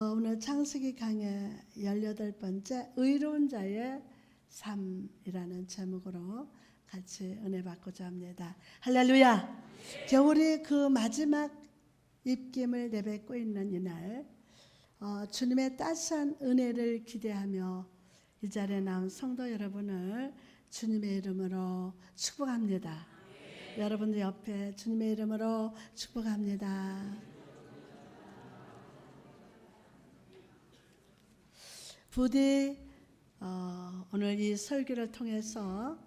오늘 창세기 강의 18번째 의로운 자의 삶이라는 제목으로 같이 은혜 받고자 합니다. 할렐루야. 겨울이 그 마지막 입김을 내뱉고 있는 이날, 주님의 따스한 은혜를 기대하며 이 자리에 나온 성도 여러분을 주님의 이름으로 축복합니다. 여러분들 옆에 주님의 이름으로 축복합니다. 부디 오늘 이 설교를 통해서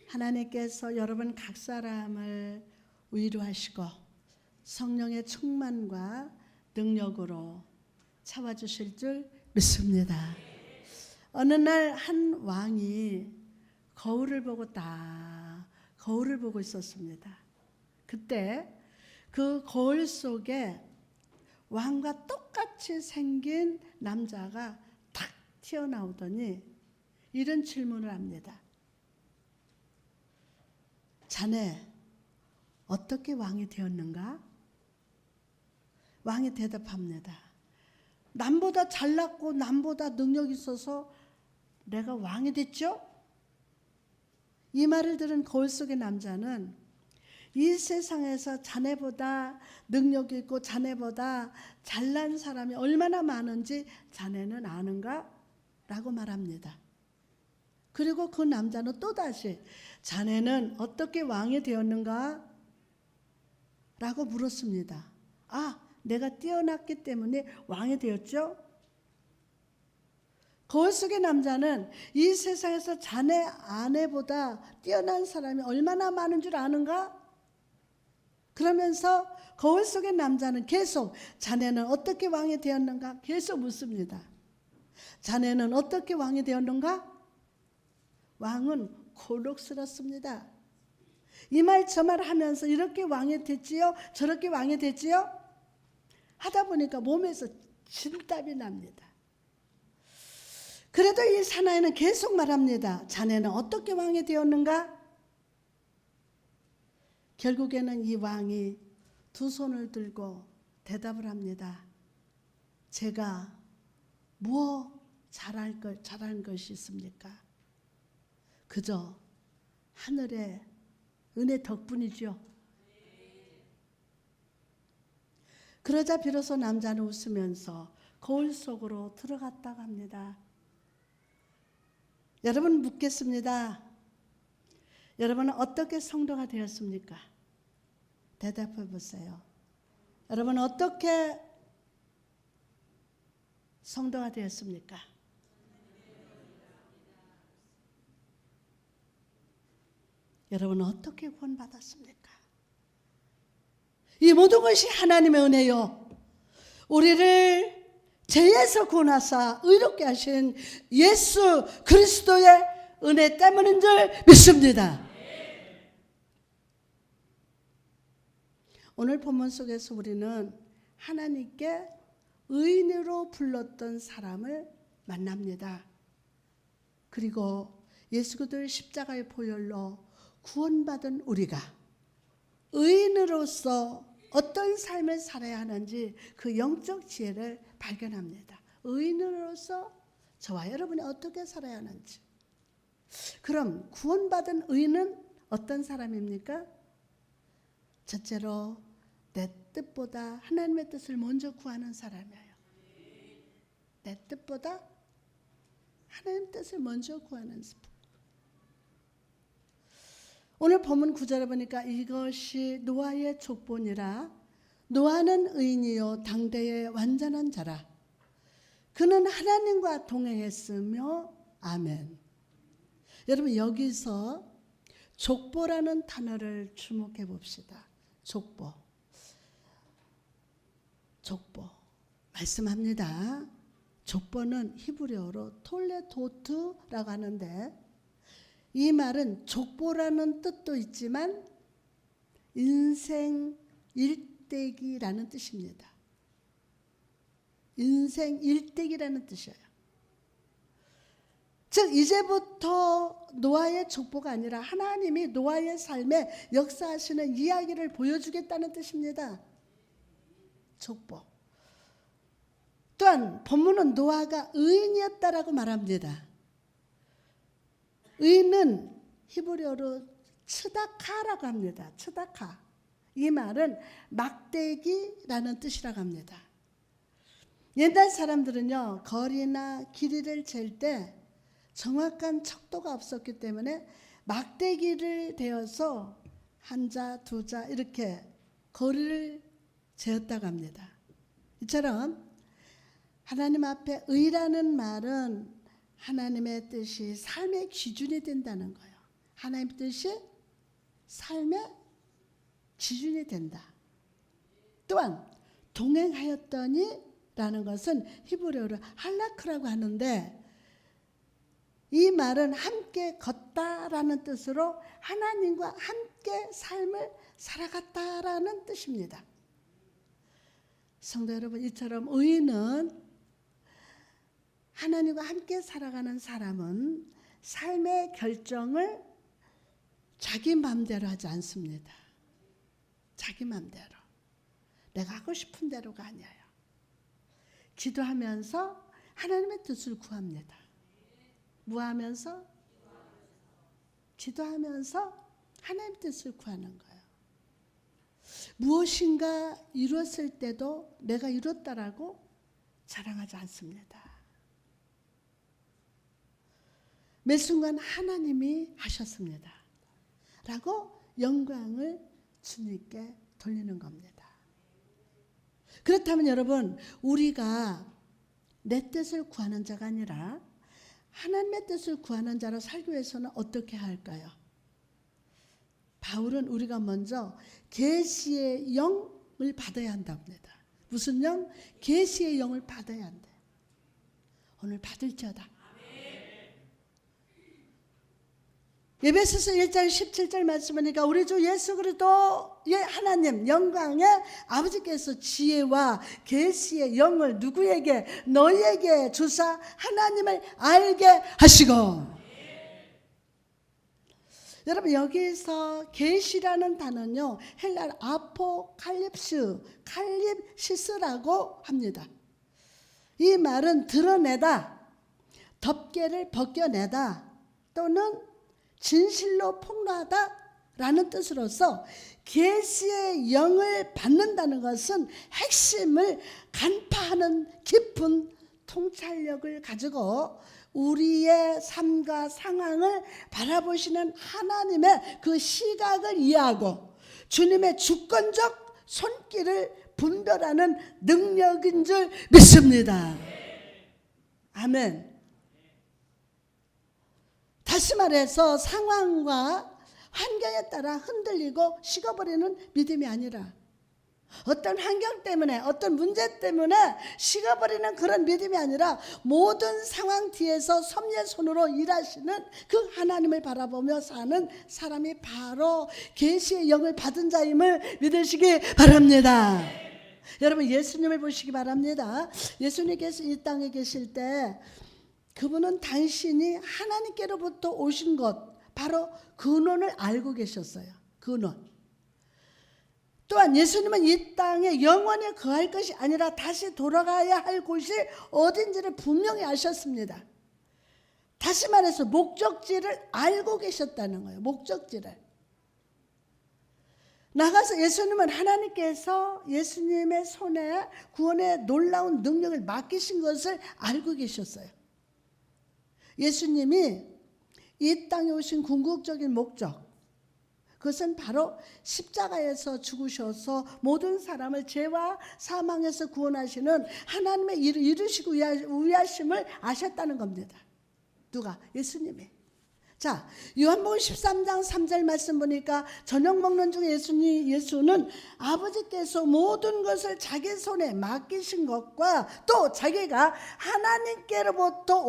하나님께서 여러분 각 사람을 위로하시고 성령의 충만과 능력으로 채워주실 줄 믿습니다. 어느 날 한 왕이 거울을 보고 있었습니다. 그때 그 거울 속에 왕과 똑같이 생긴 남자가 튀어나오더니 이런 질문을 합니다. 자네 어떻게 왕이 되었는가? 왕이 대답합니다. 남보다 잘났고 남보다 능력이 있어서 내가 왕이 됐죠? 이 말을 들은 거울 속의 남자는 이 세상에서 자네보다 능력이 있고 자네보다 잘난 사람이 얼마나 많은지 자네는 아는가? 라고 말합니다. 그리고 그 남자는 또다시 자네는 어떻게 왕이 되었는가? 라고 물었습니다. 내가 뛰어났기 때문에 왕이 되었죠? 거울 속의 남자는 이 세상에서 자네 아내보다 뛰어난 사람이 얼마나 많은 줄 아는가? 그러면서 거울 속의 남자는 계속 자네는 어떻게 왕이 되었는가? 계속 묻습니다. 자네는 어떻게 왕이 되었는가? 왕은 곤혹스럽습니다. 이 말 저 말 하면서 이렇게 왕이 됐지요? 저렇게 왕이 됐지요? 하다 보니까 몸에서 진땀이 납니다. 그래도 이 사나이는 계속 말합니다. 자네는 어떻게 왕이 되었는가? 결국에는 이 왕이 두 손을 들고 대답을 합니다. 제가 무엇 잘한 것이 있습니까? 그저 하늘의 은혜 덕분이죠. 그러자 비로소 남자는 웃으면서 거울 속으로 들어갔다고 합니다. 여러분 묻겠습니다. 여러분은 어떻게 성도가 되었습니까? 대답해 보세요. 여러분은 어떻게 성도가 되었습니까? 여러분은 어떻게 구원받았습니까? 이 모든 것이 하나님의 은혜요. 우리를 죄에서 구원하사 의롭게 하신 예수 그리스도의 은혜 때문인 줄 믿습니다. 오늘 본문 속에서 우리는 하나님께 의인으로 불렀던 사람을 만납니다. 그리고 예수 그리스도의 십자가의 보혈로 구원받은 우리가 의인으로서 어떤 삶을 살아야 하는지 그 영적 지혜를 발견합니다. 의인으로서 저와 여러분이 어떻게 살아야 하는지. 그럼 구원받은 의인은 어떤 사람입니까? 첫째로 내 뜻보다 하나님의 뜻을 먼저 구하는 사람이에요. 내 뜻보다 하나님의 뜻을 먼저 구하는 사람. 오늘 본문 9절에 보니까 이것이 노아의 족보니라. 노아는 의인이요 당대의 완전한 자라. 그는 하나님과 동행했으며 아멘. 여러분 여기서 족보라는 단어를 주목해 봅시다. 족보 말씀합니다. 족보는 히브리어로 톨레도트라고 하는데 이 말은 족보라는 뜻도 있지만 인생 일대기라는 뜻입니다. 인생 일대기라는 뜻이에요. 즉 이제부터 노아의 족보가 아니라 하나님이 노아의 삶에 역사하시는 이야기를 보여주겠다는 뜻입니다. 족보. 또한 본문은 노아가 의인이었다라고 말합니다. 의인은 히브리어로 츠다카라고 합니다. 츠다카. 이 말은 막대기라는 뜻이라고 합니다. 옛날 사람들은요, 거리나 길이를 잴 때 정확한 척도가 없었기 때문에 막대기를 대어서 한 자, 두 자 이렇게 거리를 재었다고 합니다. 이처럼 하나님 앞에 의라는 말은 하나님의 뜻이 삶의 기준이 된다는 거예요. 하나님의 뜻이 삶의 기준이 된다. 또한 동행하였더니 라는 것은 히브리어로 할라크라고 하는데, 이 말은 함께 걷다라는 뜻으로 하나님과 함께 삶을 살아갔다라는 뜻입니다. 성도 여러분, 이처럼 의인은, 하나님과 함께 살아가는 사람은 삶의 결정을 자기 마음대로 하지 않습니다. 자기 마음대로, 내가 하고 싶은 대로가 아니에요. 기도하면서 하나님의 뜻을 구합니다. 뭐 하면서? 기도하면서 하나님의 뜻을 구하는 거예요. 무엇인가 이뤘을 때도 내가 이뤘다라고 자랑하지 않습니다. 매 순간 하나님이 하셨습니다 라고 영광을 주님께 돌리는 겁니다. 그렇다면 여러분, 우리가 내 뜻을 구하는 자가 아니라 하나님의 뜻을 구하는 자로 살기 위해서는 어떻게 할까요? 바울은 우리가 먼저 계시의 영을 받아야 한다고 합니다. 무슨 영? 계시의 영을 받아야 한대. 오늘 받을지어다. 에베소서 1장 17절 말씀하니까 우리 주 예수 그리스도의 하나님 영광의 아버지께서 지혜와 계시의 영을 누구에게? 너희에게 주사 하나님을 알게 하시고. 여러분, 여기서 계시라는 단어는요, 헬라어 아포칼립스, 칼립시스라고 합니다. 이 말은 드러내다, 덮개를 벗겨내다, 또는 진실로 폭로하다라는 뜻으로서 계시의 영을 받는다는 것은 핵심을 간파하는 깊은 통찰력을 가지고 우리의 삶과 상황을 바라보시는 하나님의 그 시각을 이해하고 주님의 주권적 손길을 분별하는 능력인 줄 믿습니다. 아멘. 다시 말해서 상황과 환경에 따라 흔들리고 식어버리는 믿음이 아니라, 어떤 환경 때문에, 어떤 문제 때문에 식어버리는 그런 믿음이 아니라 모든 상황 뒤에서 섭리의 손으로 일하시는 그 하나님을 바라보며 사는 사람이 바로 계시의 영을 받은 자임을 믿으시기 바랍니다. 여러분, 예수님을 보시기 바랍니다. 예수님께서 이 땅에 계실 때 그분은 당신이 하나님께로부터 오신 것, 바로 근원을 알고 계셨어요. 근원. 또한 예수님은 이 땅에 영원히 거할 것이 아니라 다시 돌아가야 할 곳이 어딘지를 분명히 아셨습니다. 다시 말해서 목적지를 알고 계셨다는 거예요. 목적지를. 나가서 예수님은 하나님께서 예수님의 손에 구원의 놀라운 능력을 맡기신 것을 알고 계셨어요. 예수님이 이 땅에 오신 궁극적인 목적, 그것은 바로 십자가에서 죽으셔서 모든 사람을 죄와 사망에서 구원하시는 하나님의 일을 이루시고 위하심을 아셨다는 겁니다. 누가? 예수님이. 자, 요한복음 13장 3절 말씀 보니까 저녁 먹는 중에 예수는 아버지께서 모든 것을 자기 손에 맡기신 것과 또 자기가 하나님께로부터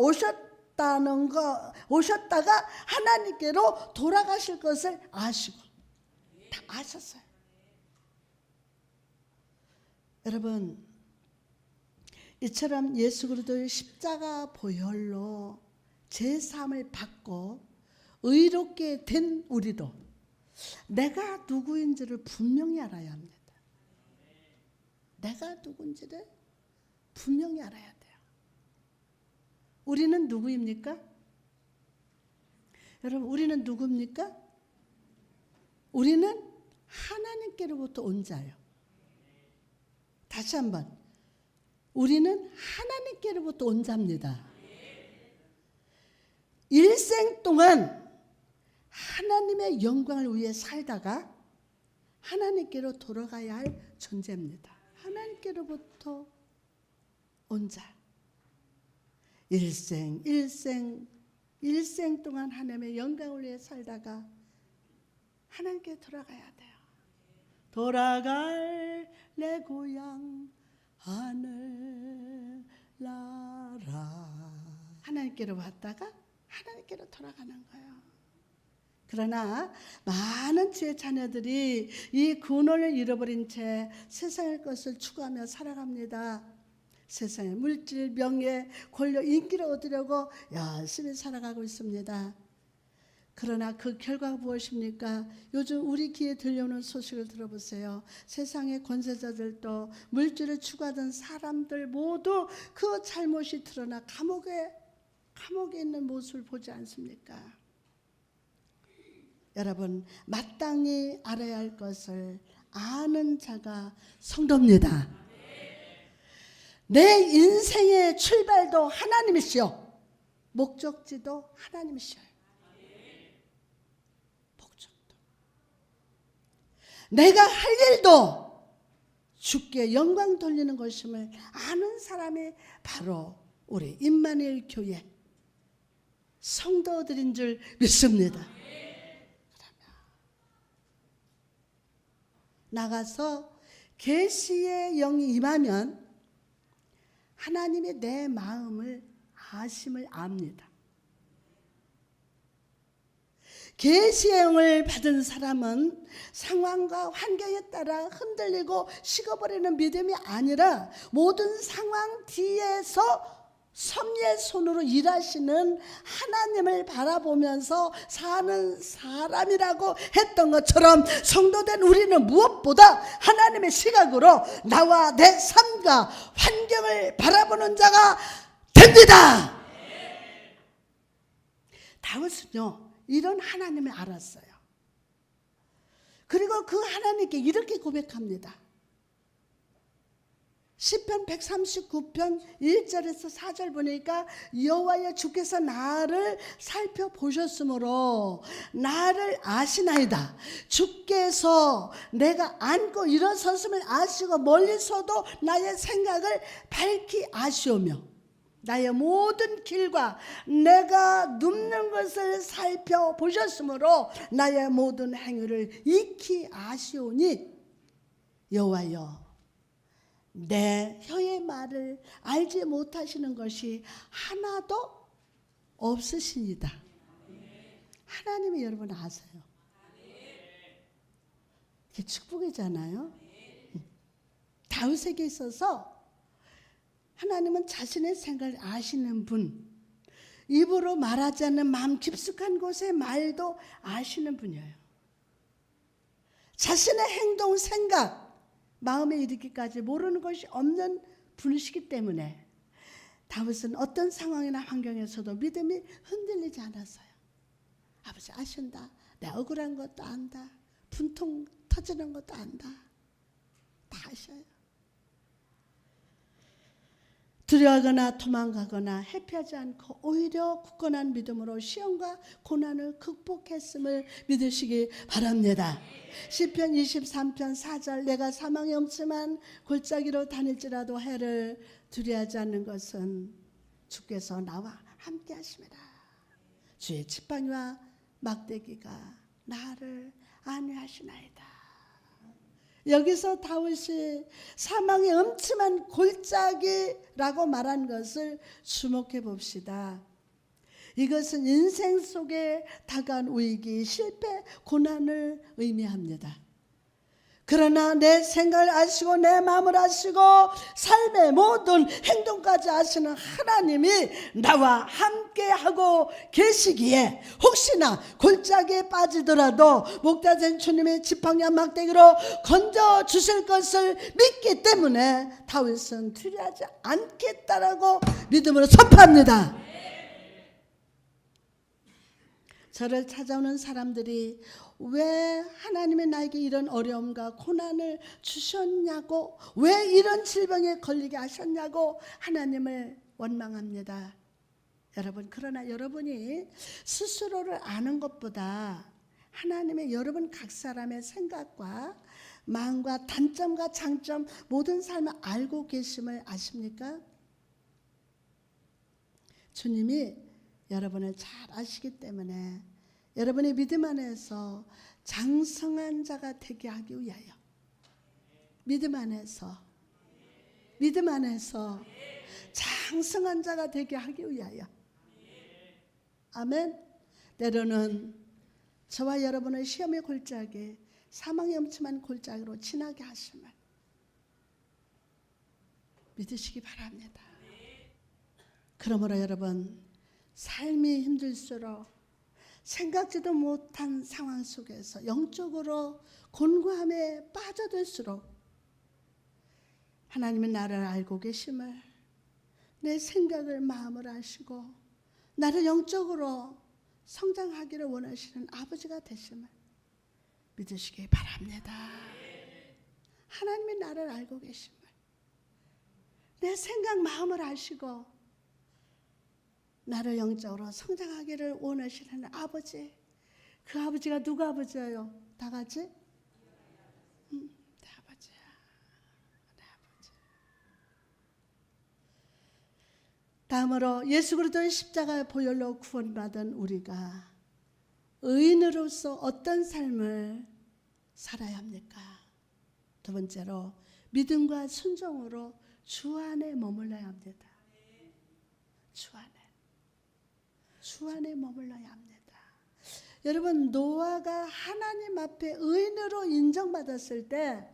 오셨다가 하나님께로 돌아가실 것을 아시고 다 아셨어요. 여러분, 이처럼 예수 그리스도의 십자가 보혈로 제사함을 받고 의롭게 된 우리도 내가 누구인지를 분명히 알아야 합니다. 내가 누군지를 분명히 알아야 돼요. 우리는 누구입니까? 여러분, 우리는 누굽니까? 우리는 하나님께로부터 온 자예요. 다시 한번, 우리는 하나님께로부터 온 자입니다. 일생 동안 하나님의 영광을 위해 살다가 하나님께로 돌아가야 할 존재입니다. 하나님께로부터 온 자. 일생 동안 하나님의 영광을 위해 살다가 하나님께 돌아가야 돼요. 돌아갈 내 고향 하늘나라. 하나님께로 왔다가 하나님께로 돌아가는 거예요. 그러나 많은 주의 자녀들이 이 근원을 잃어버린 채 세상의 것을 추구하며 살아갑니다. 세상의 물질, 명예, 권력, 인기를 얻으려고 열심히 살아가고 있습니다. 그러나 그 결과가 무엇입니까? 요즘 우리 귀에 들려오는 소식을 들어보세요. 세상의 권세자들도 물질을 추구하던 사람들 모두 그 잘못이 드러나 감옥에 있는 모습을 보지 않습니까? 여러분, 마땅히 알아야 할 것을 아는 자가 성도입니다. 내 인생의 출발도 하나님이시요, 목적지도 하나님이시요. 목적도. 내가 할 일도 주께 영광 돌리는 것임을 아는 사람이 바로 우리 임마누엘 교회 성도들인 줄 믿습니다. 나가서 계시의 영이 임하면 하나님이 내 마음을 아심을 압니다. 계시의 영을 받은 사람은 상황과 환경에 따라 흔들리고 식어버리는 믿음이 아니라 모든 상황 뒤에서 섭리의 손으로 일하시는 하나님을 바라보면서 사는 사람이라고 했던 것처럼 성도된 우리는 무엇보다 하나님의 시각으로 나와 내 삶과 환경을 바라보는 자가 됩니다. 다윗은요, 이런 하나님을 알았어요. 그리고 그 하나님께 이렇게 고백합니다. 시편 139편 1절에서 4절 보니까 여호와여 주께서 나를 살펴보셨으므로 나를 아시나이다. 주께서 내가 앉고 일어섰음을 아시고 멀리서도 나의 생각을 밝히 아시오며 나의 모든 길과 내가 눕는 것을 살펴보셨으므로 나의 모든 행위를 익히 아시오니 여호와여 내 혀의 말을 알지 못하시는 것이 하나도 없으시니다. 하나님이 여러분 아세요. 이게 축복이잖아요. 다윗에게 있어서 하나님은 자신의 생각을 아시는 분, 입으로 말하지 않는 마음 깊숙한 곳의 말도 아시는 분이에요. 자신의 행동, 생각, 마음에 이르기까지 모르는 것이 없는 분이시기 때문에 다윗은 어떤 상황이나 환경에서도 믿음이 흔들리지 않았어요. 아버지 아신다. 내 억울한 것도 안다. 분통 터지는 것도 안다. 다 아셔요. 두려워하거나 도망가거나 회피하지 않고 오히려 굳건한 믿음으로 시험과 고난을 극복했음을 믿으시기 바랍니다. 시편 23편 4절 내가 사망의 엄침한 골짜기로 다닐지라도 해를 두려워하지 않는 것은 주께서 나와 함께 하십니다. 주의 지팡이와 막대기가 나를 안위하시나이다. 여기서 다윗이 사망의 엄침한 골짜기라고 말한 것을 주목해 봅시다. 이것은 인생 속에 다가온 위기, 실패, 고난을 의미합니다. 그러나 내 생각을 아시고 내 마음을 아시고 삶의 모든 행동까지 아시는 하나님이 나와 함께하고 계시기에 혹시나 골짜기에 빠지더라도 목자된 주님의 지팡이와 막대기로 건져주실 것을 믿기 때문에 다윗은 두려워하지 않겠다라고 믿음으로 선포합니다. 저를 찾아오는 사람들이 왜 하나님이 나에게 이런 어려움과 고난을 주셨냐고, 왜 이런 질병에 걸리게 하셨냐고 하나님을 원망합니다. 여러분, 그러나 여러분이 스스로를 아는 것보다 하나님의 여러분 각 사람의 생각과 마음과 단점과 장점 모든 삶을 알고 계심을 아십니까? 주님이 여러분을 잘 아시기 때문에 여러분의 믿음 안에서 장성한 자가 되게 하기 위하여 믿음 안에서 장성한 자가 되게 하기 위하여 아멘. 때로는 저와 여러분의 시험의 골짜기, 사망의 엄침한 골짜기로 지나게 하심을 믿으시기 바랍니다. 그러므로 여러분, 삶이 힘들수록 생각지도 못한 상황 속에서 영적으로 곤고함에 빠져들수록 하나님은 나를 알고 계심을, 내 생각을 마음을 아시고 나를 영적으로 성장하기를 원하시는 아버지가 되심을 믿으시기 바랍니다. 하나님이 나를 알고 계심을, 내 생각 마음을 아시고 나를 영적으로 성장하기를 원하시는 아버지, 그 아버지가 누구 아버지예요? 다 같이? 내 아버지야. 내 아버지. 다음으로 예수 그리스도의 십자가의 보혈로 구원받은 우리가 의인으로서 어떤 삶을 살아야 합니까? 두 번째로 믿음과 순종으로 주 안에 머물러야 합니다. 주 안에 머물러야 합니다. 여러분, 노아가 하나님 앞에 의인으로 인정받았을 때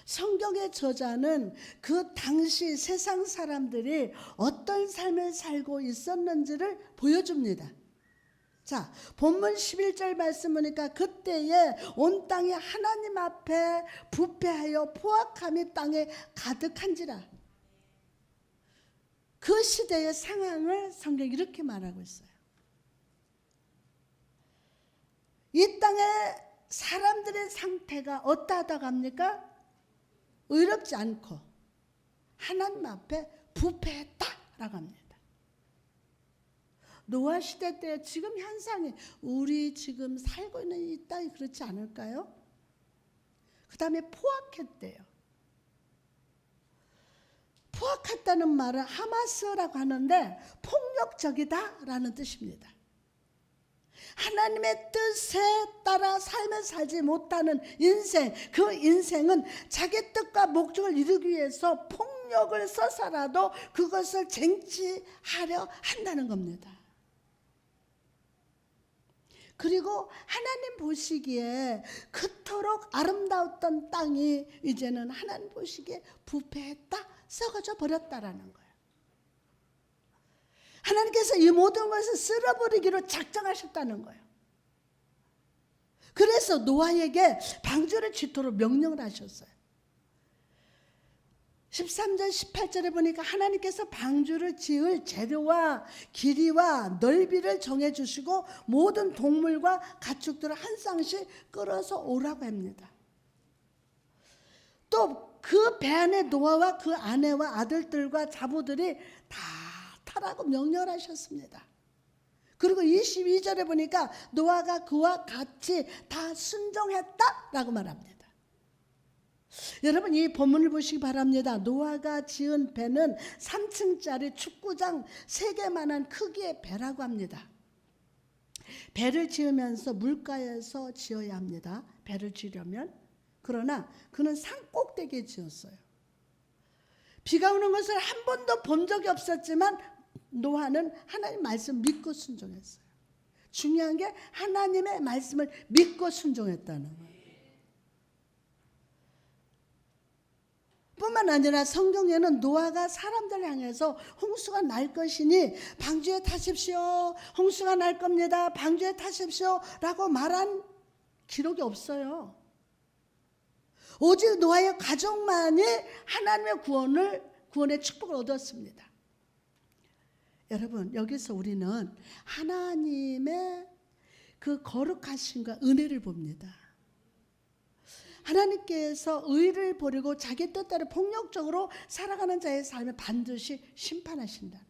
성경의 저자는 그 당시 세상 사람들이 어떤 삶을 살고 있었는지를 보여줍니다. 자, 본문 11절 말씀 보니까 그때에 온 땅이 하나님 앞에 부패하여 포악함이 땅에 가득한지라. 그 시대의 상황을 성경이 이렇게 말하고 있어요. 이 땅의 사람들의 상태가 어떠하다고 합니까? 의롭지 않고 하나님 앞에 부패했다라고 합니다. 노아 시대 때 지금 현상이 우리 지금 살고 있는 이 땅이 그렇지 않을까요? 그 다음에 포악했대요. 포악했다는 말은 하마스라고 하는데 폭력적이다라는 뜻입니다. 하나님의 뜻에 따라 삶을 살지 못하는 인생, 그 인생은 자기 뜻과 목적을 이루기 위해서 폭력을 써서라도 그것을 쟁취하려 한다는 겁니다. 그리고 하나님 보시기에 그토록 아름다웠던 땅이 이제는 하나님 보시기에 부패했다, 썩어져 버렸다라는 거예요. 하나님께서 이 모든 것을 쓸어버리기로 작정하셨다는 거예요. 그래서 노아에게 방주를 짓도록 명령을 하셨어요. 13절 18절에 보니까 하나님께서 방주를 지을 재료와 길이와 넓이를 정해주시고 모든 동물과 가축들을 한 쌍씩 끌어서 오라고 합니다. 또 그 배 안에 노아와 그 아내와 아들들과 자부들이 다 타라고 명령을 하셨습니다. 그리고 22절에 보니까 노아가 그와 같이 다 순종했다라고 말합니다. 여러분, 이 본문을 보시기 바랍니다. 노아가 지은 배는 3층짜리 축구장 3개만한 크기의 배라고 합니다. 배를 지으면서 물가에서 지어야 합니다. 배를 지으려면. 그러나 그는 산꼭대기에 지었어요. 비가 오는 것을 한 번도 본 적이 없었지만 노아는 하나님 말씀 믿고 순종했어요. 중요한 게 하나님의 말씀을 믿고 순종했다는 거예요. 뿐만 아니라 성경에는 노아가 사람들을 향해서 홍수가 날 것이니 방주에 타십시오. 홍수가 날 겁니다. 방주에 타십시오. 라고 말한 기록이 없어요. 오직 노아의 가족만이 하나님의 구원의 축복을 얻었습니다. 여러분, 여기서 우리는 하나님의 그 거룩하심과 은혜를 봅니다. 하나님께서 의를 버리고 자기 뜻대로 폭력적으로 살아가는 자의 삶을 반드시 심판하신다.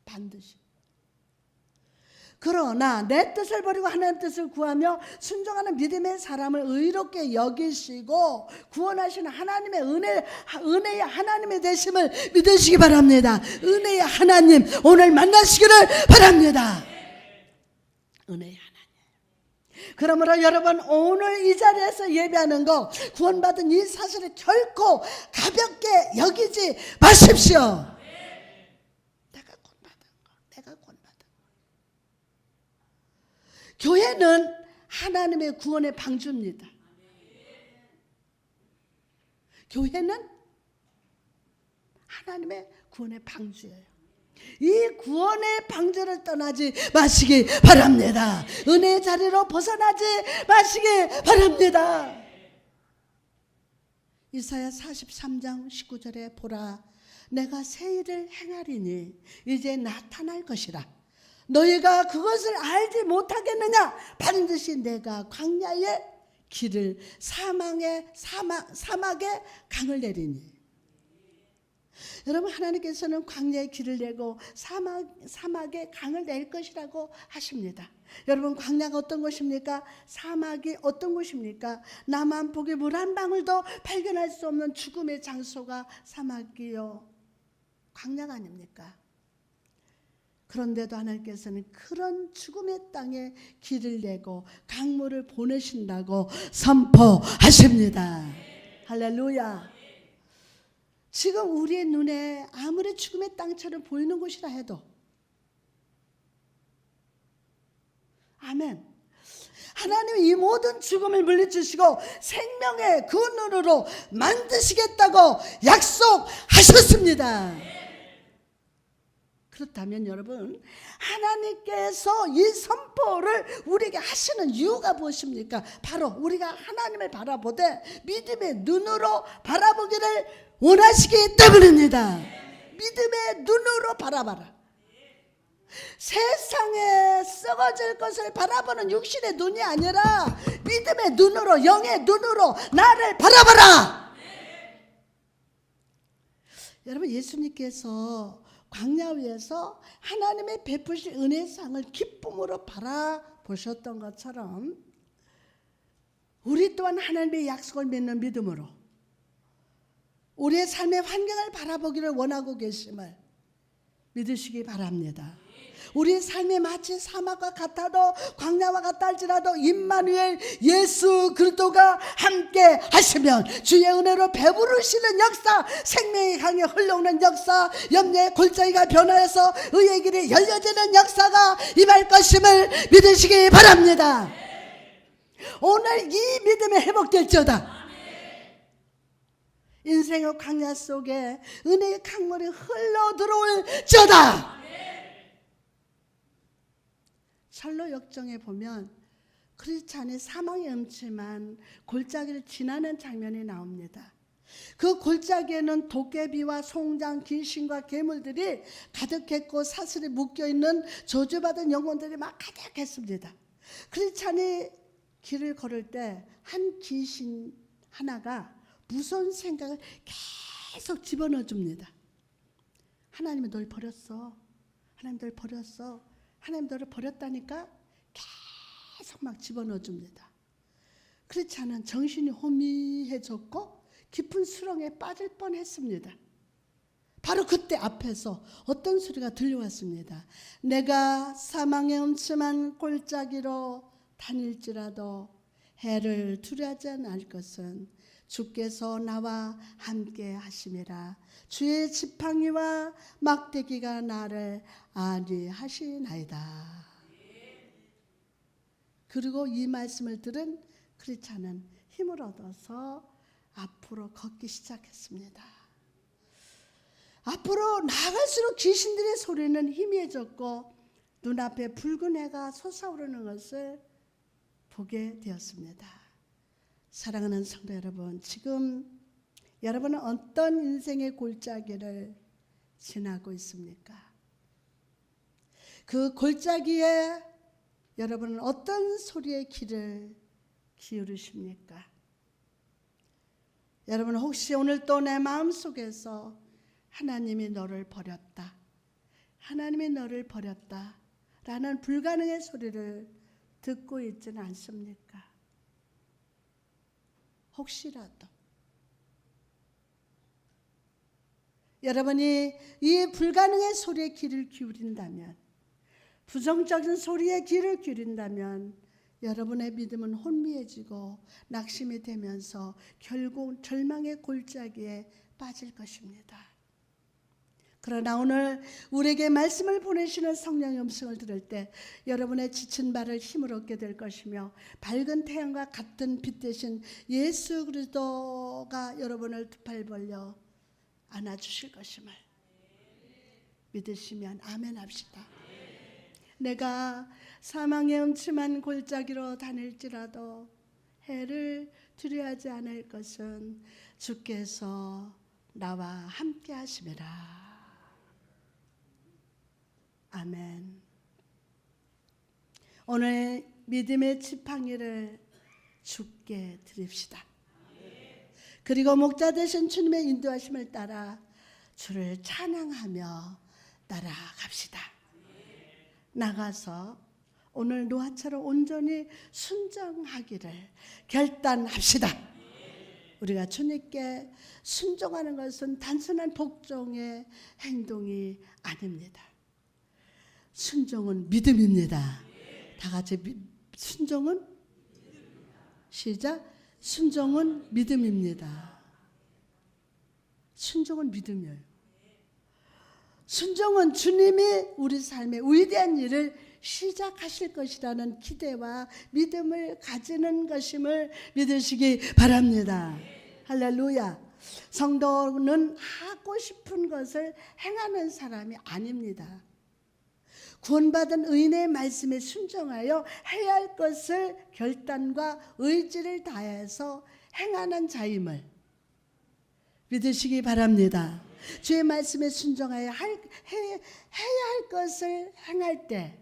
반드시. 그러나 내 뜻을 버리고 하나님의 뜻을 구하며 순종하는 믿음의 사람을 의롭게 여기시고 구원하시는 하나님의 은혜의 하나님의 되심을 믿으시기 바랍니다. 은혜의 하나님 오늘 만나시기를 바랍니다. 은혜의 하나님. 그러므로 여러분, 오늘 이 자리에서 예배하는 거, 구원받은 이 사실을 결코 가볍게 여기지 마십시오. 내가 구원받은 거. 교회는 하나님의 구원의 방주입니다. 교회는 하나님의 구원의 방주예요. 이 구원의 방주를 떠나지 마시기 바랍니다. 은혜의 자리로 벗어나지 마시기 바랍니다. 이사야 43장 19절에 보라, 내가 새 일을 행하리니 이제 나타날 것이라. 너희가 그것을 알지 못하겠느냐? 반드시 내가 광야의 길을 사막에 강을 내리니. 여러분, 하나님께서는 광야의 길을 내고 사막에 강을 낼 것이라고 하십니다. 여러분, 광야가 어떤 곳입니까? 사막이 어떤 곳입니까? 나만 보기 물 한 방울도 발견할 수 없는 죽음의 장소가 사막이요, 광야가 아닙니까? 그런데도 하나님께서는 그런 죽음의 땅에 길을 내고 강물을 보내신다고 선포하십니다. 할렐루야. 지금 우리의 눈에 아무리 죽음의 땅처럼 보이는 곳이라 해도, 아멘, 하나님이 이 모든 죽음을 물리치시고 생명의 그 눈으로 만드시겠다고 약속하셨습니다. 그렇다면 여러분, 하나님께서 이 선포를 우리에게 하시는 이유가 무엇입니까? 바로 우리가 하나님을 바라보되 믿음의 눈으로 바라보기를 원하시기 때문입니다. 믿음의 눈으로 바라봐라. 세상에 썩어질 것을 바라보는 육신의 눈이 아니라 믿음의 눈으로, 영의 눈으로 나를 바라봐라. 여러분, 예수님께서 광야 위에서 하나님의 베푸실 은혜의 상을 기쁨으로 바라보셨던 것처럼 우리 또한 하나님의 약속을 믿는 믿음으로 우리의 삶의 환경을 바라보기를 원하고 계심을 믿으시기 바랍니다. 우리의 삶이 마치 사막과 같아도 광야와 같다 할지라도 임마누엘 예수 그리스도가 함께 하시면 주의 은혜로 배부르시는 역사, 생명의 강에 흘러오는 역사, 염려의 골짜기가 변화해서 의의 길이 열려지는 역사가 임할 것임을 믿으시기 바랍니다. 오늘 이 믿음이 회복될지어다. 인생의 광야 속에 은혜의 강물이 흘러 들어올지어다. 철로 역정에 보면 크리스찬이 사망의 음침한 골짜기를 지나는 장면이 나옵니다. 그 골짜기에는 도깨비와 송장, 귀신과 괴물들이 가득했고 사슬이 묶여있는 저주받은 영혼들이 막 가득했습니다. 크리스찬이 길을 걸을 때 한 귀신 하나가 무서운 생각을 계속 집어넣어 줍니다. 하나님이 널 버렸어. 하나님 널 버렸어. 하나님 너를 버렸다니까 계속 막 집어넣어 줍니다. 그렇지 않은 정신이 혼미해졌고 깊은 수렁에 빠질 뻔했습니다. 바로 그때 앞에서 어떤 소리가 들려왔습니다. 내가 사망의 음침한 골짜기로 다닐지라도 해를 두려워하지 않을 것은 주께서 나와 함께 하심이라. 주의 지팡이와 막대기가 나를 안위하시나이다. 그리고 이 말씀을 들은 크리스찬은 힘을 얻어서 앞으로 걷기 시작했습니다. 앞으로 나갈수록 귀신들의 소리는 희미해졌고 눈앞에 붉은 해가 솟아오르는 것을 보게 되었습니다. 사랑하는 성도 여러분, 지금 여러분은 어떤 인생의 골짜기를 지나고 있습니까? 그 골짜기에 여러분은 어떤 소리의 귀를 기울이십니까? 여러분 혹시 오늘 또 내 마음속에서 하나님이 너를 버렸다, 하나님이 너를 버렸다 라는 불가능의 소리를 듣고 있지는 않습니까? 혹시라도 여러분이 이 불가능의 소리에 귀를 기울인다면, 부정적인 소리에 귀를 기울인다면 여러분의 믿음은 혼미해지고 낙심이 되면서 결국 절망의 골짜기에 빠질 것입니다. 그러나 오늘 우리에게 말씀을 보내시는 성령의 음성을 들을 때 여러분의 지친 발을 힘을 얻게 될 것이며 밝은 태양과 같은 빛 대신 예수 그리스도가 여러분을 두 팔 벌려 안아주실 것임을 믿으시면 아멘 합시다. 내가 사망의 음침한 골짜기로 다닐지라도 해를 두려워하지 않을 것은 주께서 나와 함께 하심이라. 아멘. 오늘 믿음의 지팡이를 주께 드립시다. 그리고 목자 되신 주님의 인도하심을 따라 주를 찬양하며 따라갑시다. 나가서 오늘 노아처럼 온전히 순종하기를 결단합시다. 우리가 주님께 순종하는 것은 단순한 복종의 행동이 아닙니다. 순종은 믿음입니다. 다 같이 순종은 시작. 순종은 믿음입니다. 순종은 믿음이에요. 순종은 주님이 우리 삶에 위대한 일을 시작하실 것이라는 기대와 믿음을 가지는 것임을 믿으시기 바랍니다. 할렐루야. 성도는 하고 싶은 것을 행하는 사람이 아닙니다. 구원받은 의인의 말씀에 순종하여 해야 할 것을 결단과 의지를 다해서 행하는 자임을 믿으시기 바랍니다. 주의 말씀에 순종하여 해야 할 것을 행할 때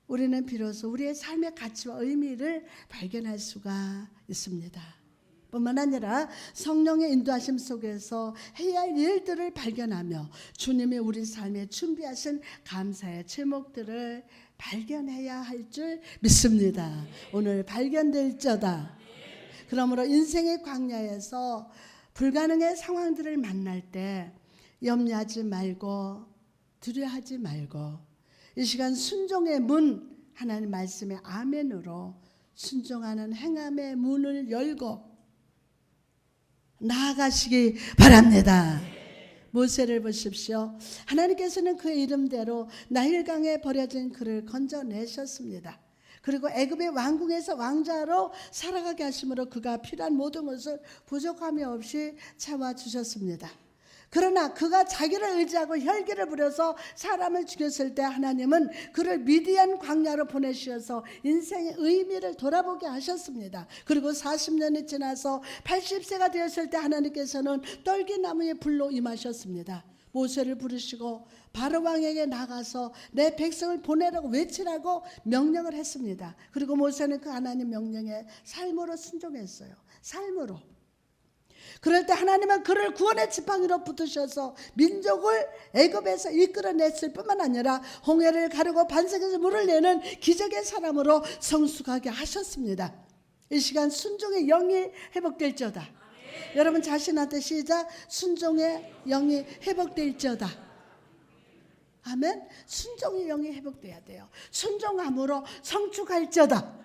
우리는 비로소 우리의 삶의 가치와 의미를 발견할 수가 있습니다. 뿐만 아니라 성령의 인도하심 속에서 해야 할 일들을 발견하며 주님이 우리 삶에 준비하신 감사의 제목들을 발견해야 할 줄 믿습니다. 오늘 발견될저다. 그러므로 인생의 광야에서 불가능의 상황들을 만날 때 염려하지 말고 두려워하지 말고 이 시간 순종의 문, 하나님 말씀의 아멘으로 순종하는 행함의 문을 열고 나아가시기 바랍니다. 모세를 보십시오. 하나님께서는 그의 이름대로 나일강에 버려진 그를 건져내셨습니다. 그리고 애굽의 왕궁에서 왕자로 살아가게 하심으로 그가 필요한 모든 것을 부족함이 없이 채워주셨습니다. 그러나 그가 자기를 의지하고 혈기를 부려서 사람을 죽였을 때 하나님은 그를 미디안 광야로 보내셔서 인생의 의미를 돌아보게 하셨습니다. 그리고 40년이 지나서 80세가 되었을 때 하나님께서는 떨기나무의 불로 임하셨습니다. 모세를 부르시고 바로 왕에게 나가서 내 백성을 보내라고 외치라고 명령을 했습니다. 그리고 모세는 그 하나님 명령에 삶으로 순종했어요. 삶으로. 그럴 때 하나님은 그를 구원의 지팡이로 붙으셔서 민족을 애굽에서 이끌어냈을 뿐만 아니라 홍해를 가르고 반석에서 물을 내는 기적의 사람으로 성숙하게 하셨습니다. 이 시간 순종의 영이 회복될지어다. 여러분 자신한테 시작. 순종의 영이 회복될지어다. 아멘. 순종의 영이 회복돼야 돼요. 순종함으로 성축할지어다.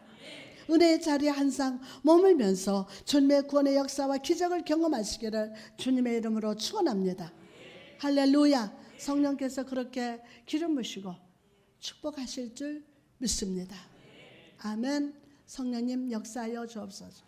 은혜의 자리에 항상 머물면서 주님의 구원의 역사와 기적을 경험하시기를 주님의 이름으로 축원합니다. 할렐루야. 성령께서 그렇게 기름 부으시고 축복하실 줄 믿습니다. 아멘. 성령님 역사하여 주옵소서.